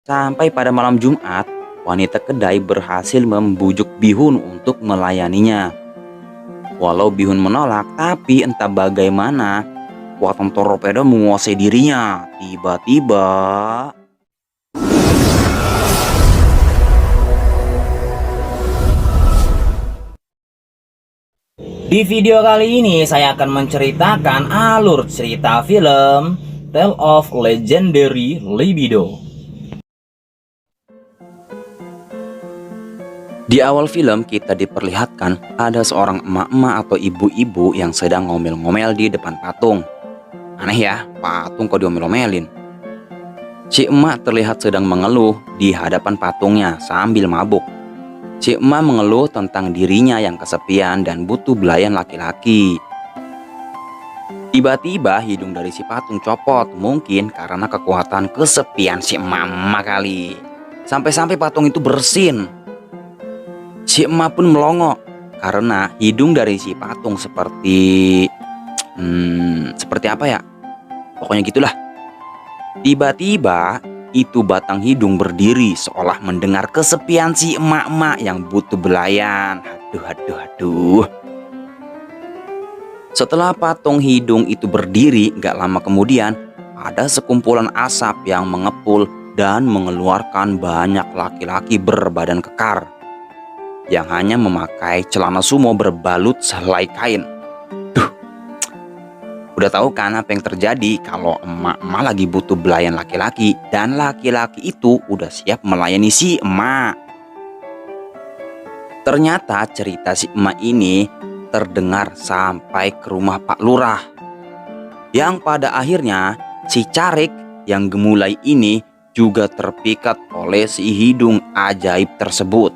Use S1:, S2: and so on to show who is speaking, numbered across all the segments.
S1: Sampai pada malam Jumat, wanita kedai berhasil membujuk Bihun untuk melayaninya. Walau Bihun menolak, tapi entah bagaimana kekuatan torpedo menguasai dirinya. Tiba-tiba di video kali ini saya akan menceritakan alur cerita film Tale of Legendary Libido. Di awal film kita diperlihatkan ada seorang emak-emak atau ibu-ibu yang sedang ngomel-ngomel di depan patung. Aneh ya, patung kok diomel-omelin. Si emak terlihat sedang mengeluh di hadapan patungnya sambil mabuk. Si emak mengeluh tentang dirinya yang kesepian dan butuh belayan laki-laki. Tiba-tiba hidung dari si patung copot, mungkin karena kekuatan kesepian si emak-emak kali. Sampai-sampai patung itu bersin. Si emak pun melongo karena hidung dari si patung seperti apa ya? Pokoknya gitulah. Tiba-tiba itu batang hidung berdiri seolah mendengar kesepian si emak-emak yang butuh belayan. Aduh. Setelah patung hidung itu berdiri, gak lama kemudian ada sekumpulan asap yang mengepul dan mengeluarkan banyak laki-laki berbadan kekar yang hanya memakai celana sumo berbalut selai kain. Udah tahu kan apa yang terjadi kalau emak-emak lagi butuh belayan laki-laki dan laki-laki itu udah siap melayani si emak. Ternyata cerita si emak ini terdengar sampai ke rumah Pak Lurah, yang pada akhirnya si Carik yang gemulai ini juga terpikat oleh si hidung ajaib tersebut.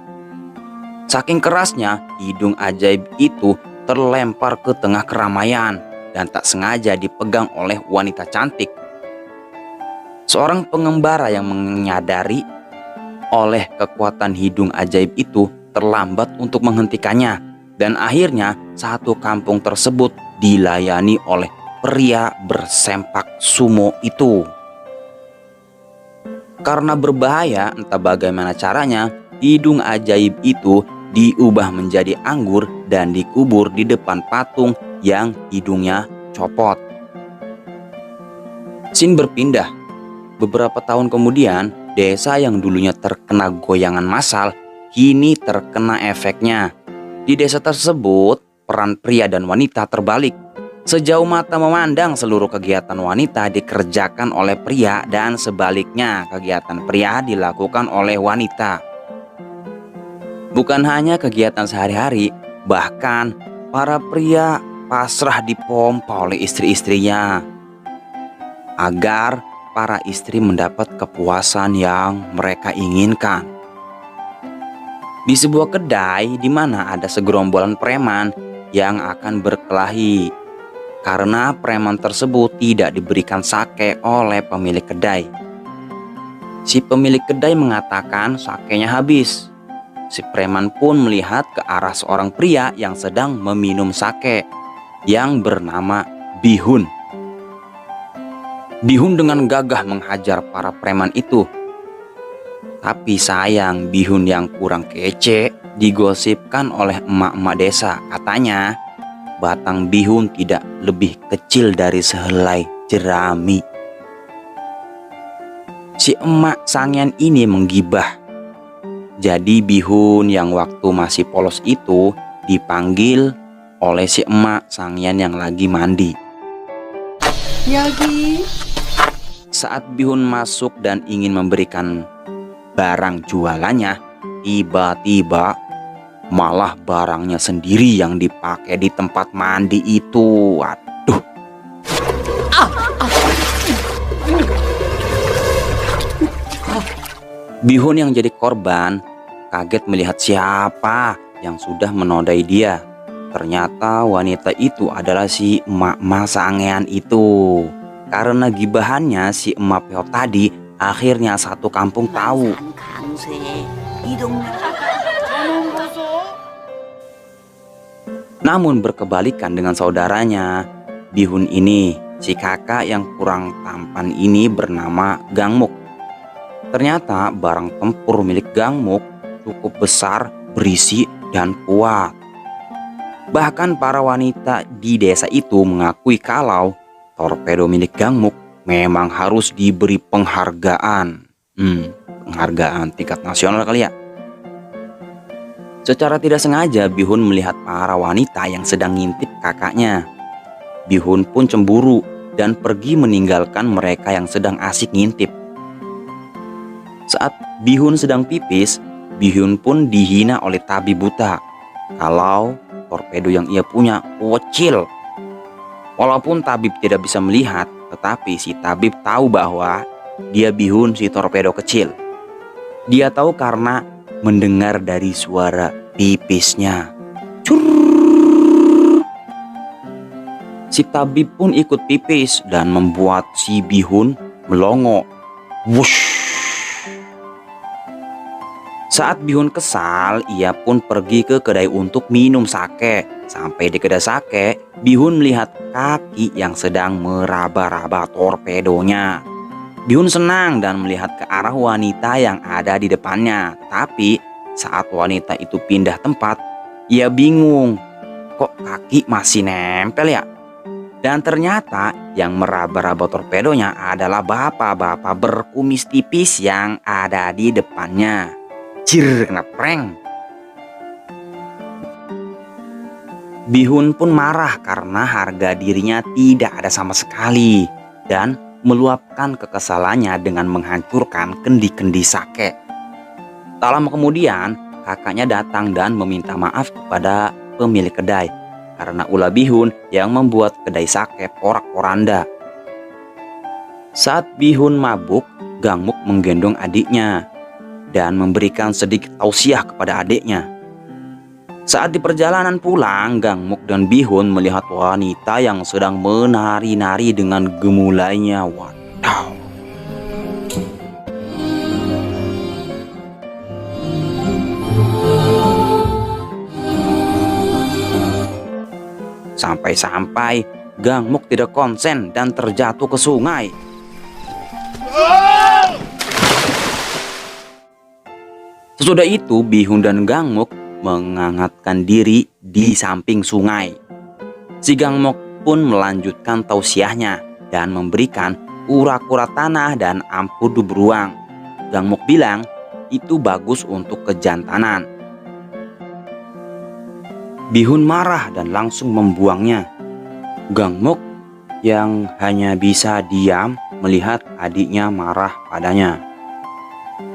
S1: Saking kerasnya, hidung ajaib itu terlempar ke tengah keramaian dan tak sengaja dipegang oleh wanita cantik. Seorang pengembara yang menyadari oleh kekuatan hidung ajaib itu terlambat untuk menghentikannya, dan akhirnya satu kampung tersebut dilayani oleh pria bersempak sumo itu. Karena berbahaya, entah bagaimana caranya, hidung ajaib itu diubah menjadi anggur dan dikubur di depan patung yang hidungnya copot. Scene berpindah. Beberapa tahun kemudian, desa yang dulunya terkena goyangan massal kini terkena efeknya. Di desa tersebut, peran pria dan wanita terbalik. Sejauh mata memandang, seluruh kegiatan wanita dikerjakan oleh pria dan sebaliknya, kegiatan pria dilakukan oleh wanita. Bukan hanya kegiatan sehari-hari, bahkan para pria pasrah dipompa oleh istri-istrinya agar para istri mendapat kepuasan yang mereka inginkan. Di sebuah kedai di mana ada segerombolan preman yang akan berkelahi karena preman tersebut tidak diberikan sake oleh pemilik kedai. Si pemilik kedai mengatakan sakenya habis. Si preman pun melihat ke arah seorang pria yang sedang meminum sake yang bernama Bihun. Bihun dengan gagah menghajar para preman itu. Tapi sayang, Bihun yang kurang kece digosipkan oleh emak-emak desa. Katanya batang Bihun tidak lebih kecil dari sehelai jerami. Si emak sangian ini menggibah. Jadi Bihun yang waktu masih polos itu dipanggil oleh si emak sangian yang lagi mandi.
S2: Yogi.
S1: Saat Bihun masuk dan ingin memberikan barang jualannya, tiba-tiba malah barangnya sendiri yang dipakai di tempat mandi itu. Waduh. Bihun yang jadi korban kaget melihat siapa yang sudah menodai dia. Ternyata wanita itu adalah si emak-emak sangean itu. Karena gibahannya si emak peot tadi, akhirnya satu kampung tahu. Namun berkebalikan dengan saudaranya, Bihun ini, si kakak yang kurang tampan ini bernama Gangmuk. Ternyata barang tempur milik Gangmuk cukup besar, berisi, dan kuat. Bahkan para wanita di desa itu mengakui kalau torpedo milik Gangmuk memang harus diberi penghargaan. Penghargaan tingkat nasional kali ya. Secara tidak sengaja Bihun melihat para wanita yang sedang ngintip kakaknya. Bihun pun cemburu dan pergi meninggalkan mereka yang sedang asik ngintip. Saat Bihun sedang pipis, Bihun pun dihina oleh tabib buta kalau torpedo yang ia punya kecil. Walaupun tabib tidak bisa melihat, tetapi si tabib tahu bahwa dia Bihun si torpedo kecil. Dia tahu karena mendengar dari suara pipisnya. Curr. Si tabib pun ikut pipis dan membuat si Bihun melongo. Wush. Saat Bihun kesal, ia pun pergi ke kedai untuk minum sake. Sampai di kedai sake, Bihun melihat kaki yang sedang meraba-raba torpedonya. Bihun senang dan melihat ke arah wanita yang ada di depannya. Tapi saat wanita itu pindah tempat, ia bingung. Kok kaki masih nempel ya? Dan ternyata yang meraba-raba torpedonya adalah bapak-bapak berkumis tipis yang ada di depannya. Cir, kena prank. Bihun pun marah karena harga dirinya tidak ada sama sekali dan meluapkan kekesalannya dengan menghancurkan kendi-kendi sake. Tak lama kemudian, kakaknya datang dan meminta maaf kepada pemilik kedai karena ulah Bihun yang membuat kedai sake porak-poranda. Saat Bihun mabuk, Gangmuk menggendong adiknya dan memberikan sedikit tausiah kepada adiknya. Saat di perjalanan pulang, Gangmuk dan Bihun melihat wanita yang sedang menari-nari dengan gemulainya. Wadaw. Sampai-sampai Gangmuk tidak konsen dan terjatuh ke sungai. Sesudah itu Bihun dan Gangmuk menghangatkan diri di samping sungai. Si Gangmuk pun melanjutkan tausiahnya dan memberikan kura-kura tanah dan ampudu beruang. Gangmuk bilang itu bagus untuk kejantanan. Bihun marah dan langsung membuangnya. Gangmuk yang hanya bisa diam melihat adiknya marah padanya.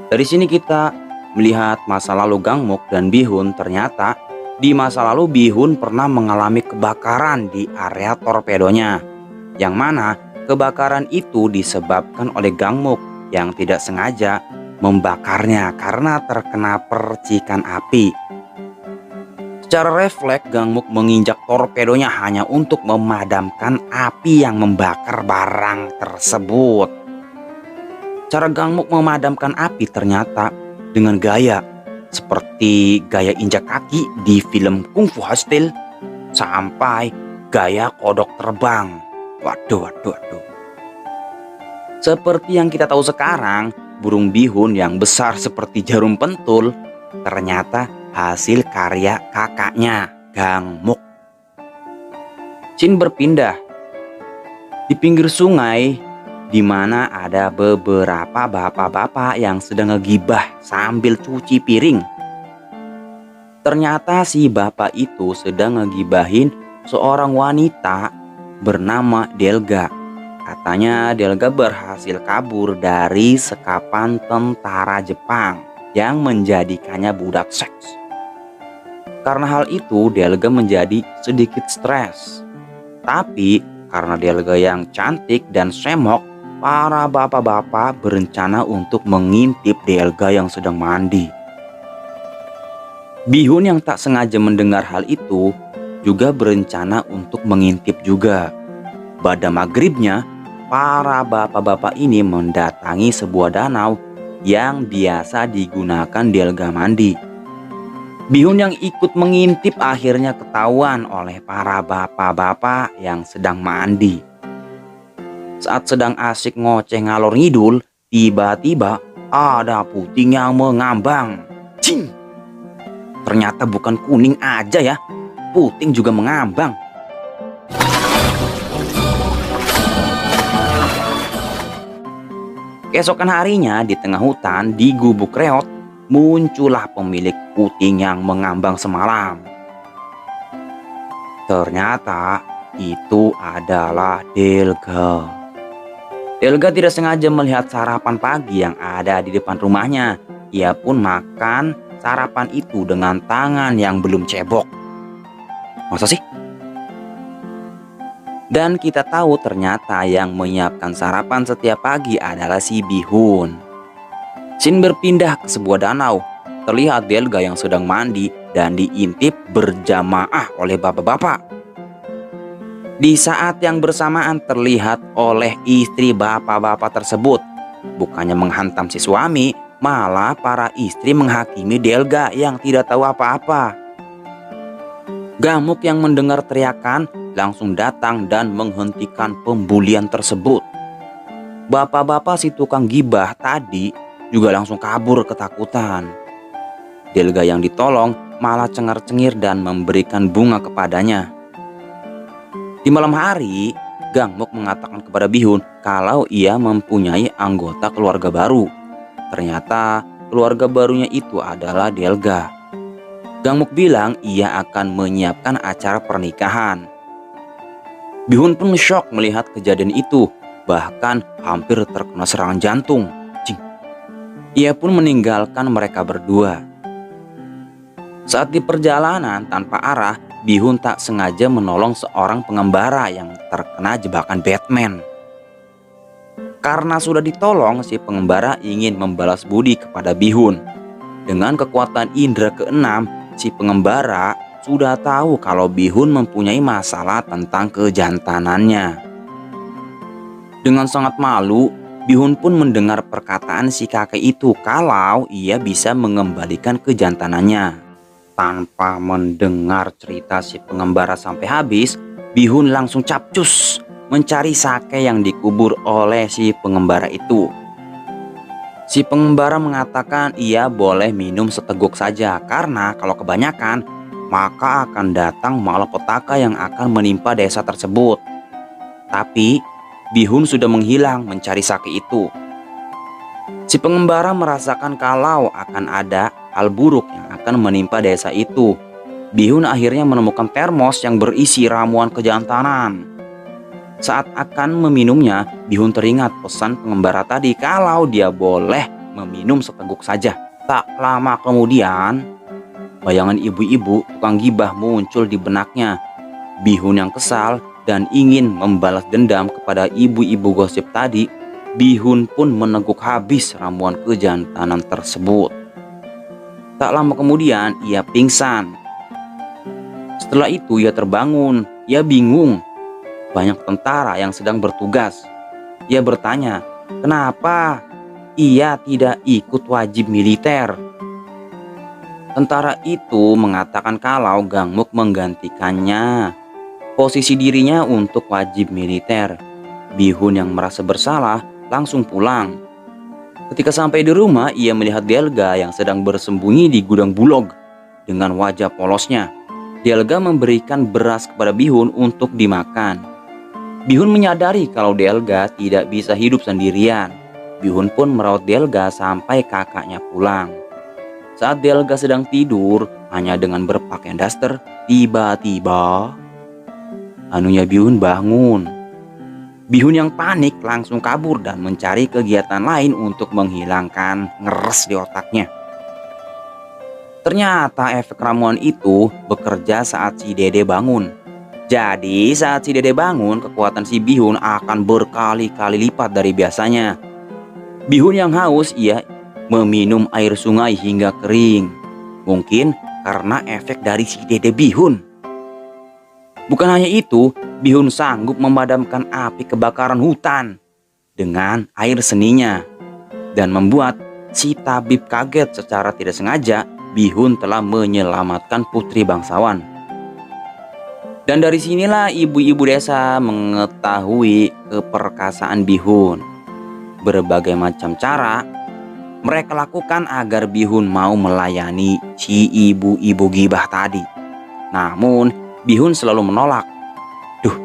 S1: Dari sini kita melihat masa lalu Gangmuk dan Bihun. Ternyata di masa lalu Bihun pernah mengalami kebakaran di area torpedonya, yang mana kebakaran itu disebabkan oleh Gangmuk yang tidak sengaja membakarnya karena terkena percikan api. Secara refleks Gangmuk menginjak torpedonya hanya untuk memadamkan api yang membakar barang tersebut. Cara Gangmuk memadamkan api ternyata dengan gaya seperti gaya injak kaki di film Kung Fu Hustle sampai gaya kodok terbang. Waduh. Seperti yang kita tahu sekarang, burung Bihun yang besar seperti jarum pentul ternyata hasil karya kakaknya Gangmuk. Scene berpindah di pinggir sungai di mana ada beberapa bapak-bapak yang sedang ngegibah sambil cuci piring. Ternyata si bapak itu sedang ngegibahin seorang wanita bernama Delga. Katanya Delga berhasil kabur dari sekapan tentara Jepang yang menjadikannya budak seks. Karena hal itu Delga menjadi sedikit stres. Tapi karena Delga yang cantik dan semok, para bapak-bapak berencana untuk mengintip Delga yang sedang mandi. Bihun yang tak sengaja mendengar hal itu juga berencana untuk mengintip juga. Pada maghribnya, para bapak-bapak ini mendatangi sebuah danau yang biasa digunakan Delga mandi. Bihun yang ikut mengintip akhirnya ketahuan oleh para bapak-bapak yang sedang mandi. Saat sedang asik ngoceh ngalor ngidul, tiba-tiba ada puting yang mengambang. Cing! Ternyata bukan kuning aja ya, puting juga mengambang. Keesokan harinya di tengah hutan di gubuk reot muncullah pemilik puting yang mengambang semalam. Ternyata itu adalah Delga. Delga tidak sengaja melihat sarapan pagi yang ada di depan rumahnya. Ia pun makan sarapan itu dengan tangan yang belum cebok. Masa sih? Dan kita tahu ternyata yang menyiapkan sarapan setiap pagi adalah si Bihun. Scene berpindah ke sebuah danau. Terlihat Delga yang sedang mandi dan diintip berjamaah oleh bapak-bapak. Di saat yang bersamaan terlihat oleh istri bapak-bapak tersebut. Bukannya menghantam si suami, malah para istri menghakimi Delga yang tidak tahu apa-apa. Gamuk yang mendengar teriakan langsung datang dan menghentikan pembulian tersebut. Bapak-bapak si tukang gibah tadi juga langsung kabur ketakutan. Delga yang ditolong malah cengar-cengir dan memberikan bunga kepadanya. Di malam hari, Gangmuk mengatakan kepada Bihun kalau ia mempunyai anggota keluarga baru. Ternyata keluarga barunya itu adalah Delga. Gangmuk bilang ia akan menyiapkan acara pernikahan. Bihun pun syok melihat kejadian itu, bahkan hampir terkena serangan jantung. Cing. Ia pun meninggalkan mereka berdua. Saat di perjalanan tanpa arah, Bihun tak sengaja menolong seorang pengembara yang terkena jebakan Batman. Karena sudah ditolong, si pengembara ingin membalas budi kepada Bihun. Dengan kekuatan indera keenam, si pengembara sudah tahu kalau Bihun mempunyai masalah tentang kejantanannya. Dengan sangat malu, Bihun pun mendengar perkataan si kakek itu kalau ia bisa mengembalikan kejantanannya. Tanpa mendengar cerita si pengembara sampai habis, Bihun langsung capcus mencari sake yang dikubur oleh si pengembara itu. Si pengembara mengatakan ia boleh minum seteguk saja karena kalau kebanyakan maka akan datang malapetaka yang akan menimpa desa tersebut. Tapi Bihun sudah menghilang mencari sake itu. Si pengembara merasakan kalau akan ada hal buruk yang akan menimpa desa itu. Bihun akhirnya menemukan termos yang berisi ramuan kejantanan. Saat akan meminumnya, Bihun teringat pesan pengembara tadi kalau dia boleh meminum seteguk saja. Tak lama kemudian, bayangan ibu-ibu tukang gibah muncul di benaknya. Bihun yang kesal dan ingin membalas dendam kepada ibu-ibu gosip tadi, Bihun pun meneguk habis ramuan kejantanan tersebut. Tak lama kemudian, ia pingsan. Setelah itu ia terbangun, ia bingung. Banyak tentara yang sedang bertugas. Ia bertanya, kenapa ia tidak ikut wajib militer? Tentara itu mengatakan kalau Gangmuk menggantikannya posisi dirinya untuk wajib militer. Bihun yang merasa bersalah langsung pulang. Ketika sampai di rumah, ia melihat Delga yang sedang bersembunyi di gudang bulog dengan wajah polosnya. Delga memberikan beras kepada Bihun untuk dimakan. Bihun menyadari kalau Delga tidak bisa hidup sendirian. Bihun pun merawat Delga sampai kakaknya pulang. Saat Delga sedang tidur hanya dengan berpakaian daster, tiba-tiba anunya Bihun bangun. Bihun yang panik langsung kabur dan mencari kegiatan lain untuk menghilangkan ngeres di otaknya. Ternyata efek ramuan itu bekerja saat si Dede bangun. Jadi saat si Dede bangun, kekuatan si Bihun akan berkali-kali lipat dari biasanya. Bihun yang haus, ia meminum air sungai hingga kering. Mungkin karena efek dari si Dede Bihun. Bukan hanya itu, Bihun sanggup memadamkan api kebakaran hutan dengan air seninya. Dan membuat si tabib kaget secara tidak sengaja Bihun telah menyelamatkan putri bangsawan. Dan dari sinilah ibu-ibu desa mengetahui keperkasaan Bihun. Berbagai macam cara mereka lakukan agar Bihun mau melayani si ibu-ibu gibah tadi. Namun Bihun selalu menolak. Duh,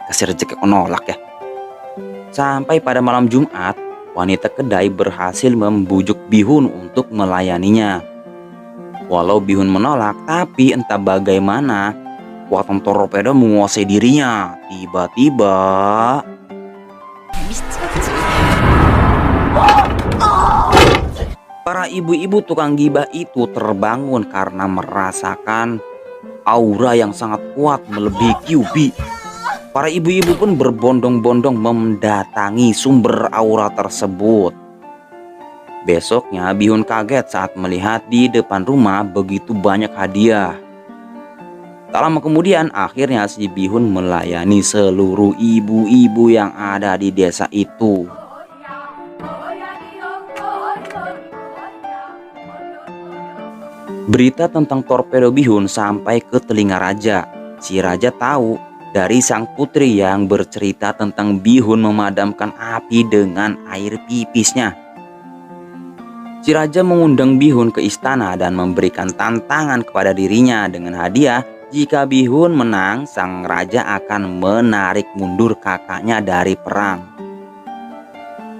S1: kasih rezeki menolak ya. Sampai pada malam Jumat, wanita kedai berhasil membujuk Bihun untuk melayaninya. Walau Bihun menolak, tapi entah bagaimana kekuatan torpedo menguasai dirinya. Tiba-tiba para ibu-ibu tukang gibah itu terbangun karena merasakan aura yang sangat kuat melebihi QB. Para ibu-ibu pun berbondong-bondong mendatangi sumber aura tersebut. Besoknya Bihun kaget saat melihat di depan rumah begitu banyak hadiah. Tak lama kemudian akhirnya si Bihun melayani seluruh ibu-ibu yang ada di desa itu. Berita tentang torpedo Bihun sampai ke telinga raja. Si raja tahu dari sang putri yang bercerita tentang Bihun memadamkan api dengan air pipisnya. Si raja mengundang Bihun ke istana dan memberikan tantangan kepada dirinya dengan hadiah. Jika Bihun menang, sang raja akan menarik mundur kakaknya dari perang.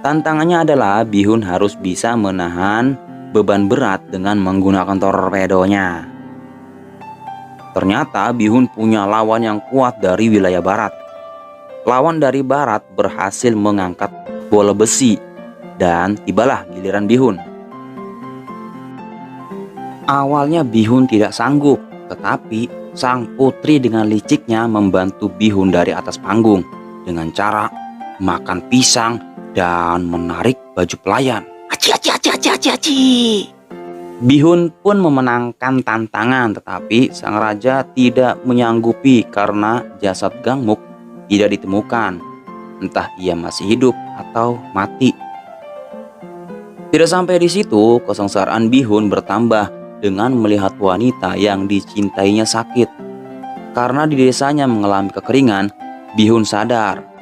S1: Tantangannya adalah Bihun harus bisa menahan beban berat dengan menggunakan torpedonya. Ternyata Bihun punya lawan yang kuat dari wilayah barat. Lawan dari barat berhasil mengangkat bola besi dan tibalah giliran Bihun. Awalnya Bihun tidak sanggup, tetapi sang putri dengan liciknya membantu Bihun dari atas panggung dengan cara makan pisang dan menarik baju pelayan. Aci, aci, aci, aci, aci, aci. Bihun pun memenangkan tantangan, tetapi sang raja tidak menyanggupi karena jasad Gangmuk tidak ditemukan. Entah ia masih hidup atau mati. Tidak sampai di situ, kesengsaraan Bihun bertambah dengan melihat wanita yang dicintainya sakit. Karena di desanya mengalami kekeringan, Bihun sadar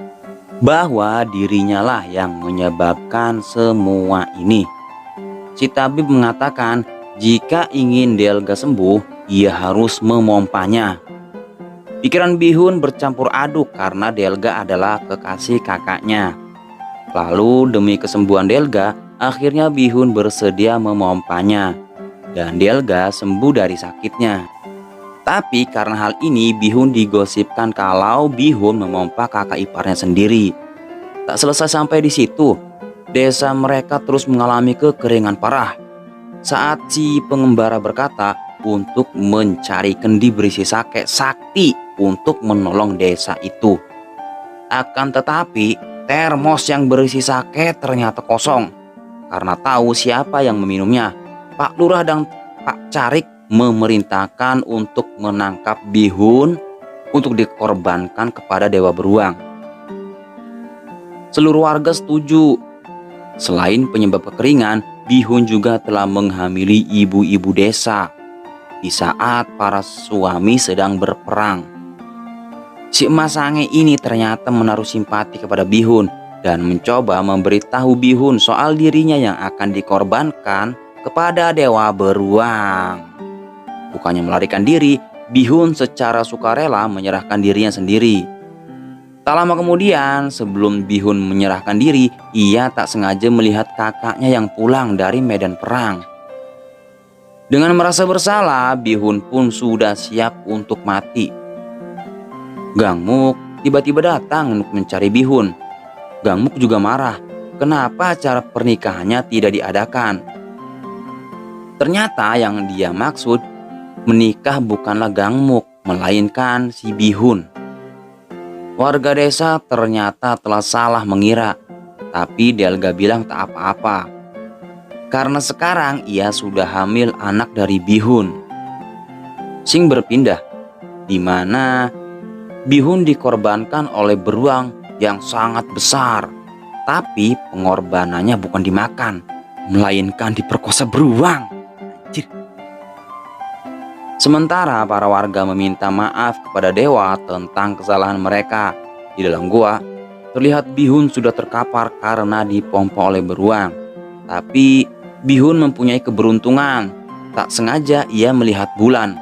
S1: bahwa dirinya lah yang menyebabkan semua ini. Si tabib mengatakan jika ingin Delga sembuh, ia harus memompanya. Pikiran Bihun bercampur aduk karena Delga adalah kekasih kakaknya. Lalu demi kesembuhan Delga, akhirnya Bihun bersedia memompanya. Dan Delga sembuh dari sakitnya. Tapi karena hal ini Bihun digosipkan kalau Bihun memompa kakak iparnya sendiri. Tak selesai sampai di situ, desa mereka terus mengalami kekeringan parah. Saat si pengembara berkata untuk mencari kendi berisi sake sakti untuk menolong desa itu. Akan tetapi termos yang berisi sake ternyata kosong. Karena tahu siapa yang meminumnya, Pak Lurah dan Pak Carik memerintahkan untuk menangkap Bihun untuk dikorbankan kepada Dewa Beruang. Seluruh warga setuju. Selain penyebab kekeringan, Bihun juga telah menghamili ibu-ibu desa di saat para suami sedang berperang. Si emas sange ini ternyata menaruh simpati kepada Bihun dan mencoba memberitahu Bihun soal dirinya yang akan dikorbankan kepada Dewa Beruang. Bukannya melarikan diri, Bihun secara sukarela menyerahkan dirinya sendiri. Tak lama kemudian, sebelum Bihun menyerahkan diri, ia tak sengaja melihat kakaknya yang pulang dari medan perang. Dengan merasa bersalah, Bihun pun sudah siap untuk mati. Gangmuk tiba-tiba datang untuk mencari Bihun. Gangmuk juga marah, kenapa acara pernikahannya tidak diadakan. Ternyata yang dia maksud menikah bukanlah Gangmuk, melainkan si Bihun. Warga desa ternyata telah salah mengira, tapi Delga bilang tak apa-apa. Karena sekarang ia sudah hamil anak dari Bihun. Sing berpindah, di mana Bihun dikorbankan oleh beruang yang sangat besar. Tapi pengorbanannya bukan dimakan, melainkan diperkosa beruang. Sementara para warga meminta maaf kepada dewa tentang kesalahan mereka. Di dalam gua terlihat Bihun sudah terkapar karena dipompa oleh beruang. Tapi Bihun mempunyai keberuntungan. Tak sengaja ia melihat bulan.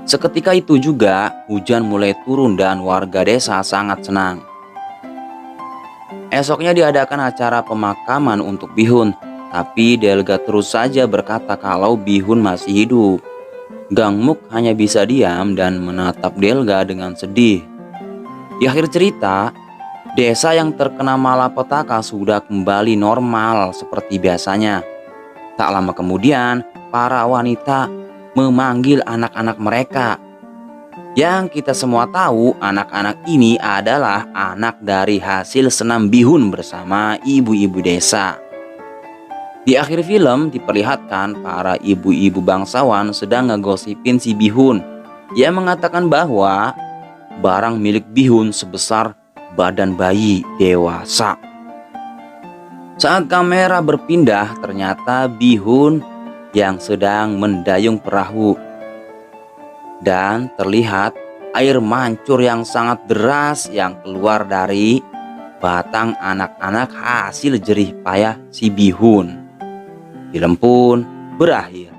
S1: Seketika itu juga hujan mulai turun dan warga desa sangat senang. Esoknya diadakan acara pemakaman untuk Bihun, tapi Delga terus saja berkata kalau Bihun masih hidup. Gangmuk hanya bisa diam dan menatap Delga dengan sedih. Di akhir cerita, desa yang terkena malapetaka sudah kembali normal seperti biasanya. Tak lama kemudian, para wanita memanggil anak-anak mereka. Yang kita semua tahu, anak-anak ini adalah anak dari hasil senam bihun bersama ibu-ibu desa. Di akhir film diperlihatkan para ibu-ibu bangsawan sedang ngegosipin si bihun. Ia mengatakan bahwa barang milik bihun sebesar badan bayi dewasa. Saat kamera berpindah, ternyata bihun yang sedang mendayung perahu. Dan terlihat air mancur yang sangat deras yang keluar dari batang anak-anak hasil jerih payah si bihun. Film pun berakhir.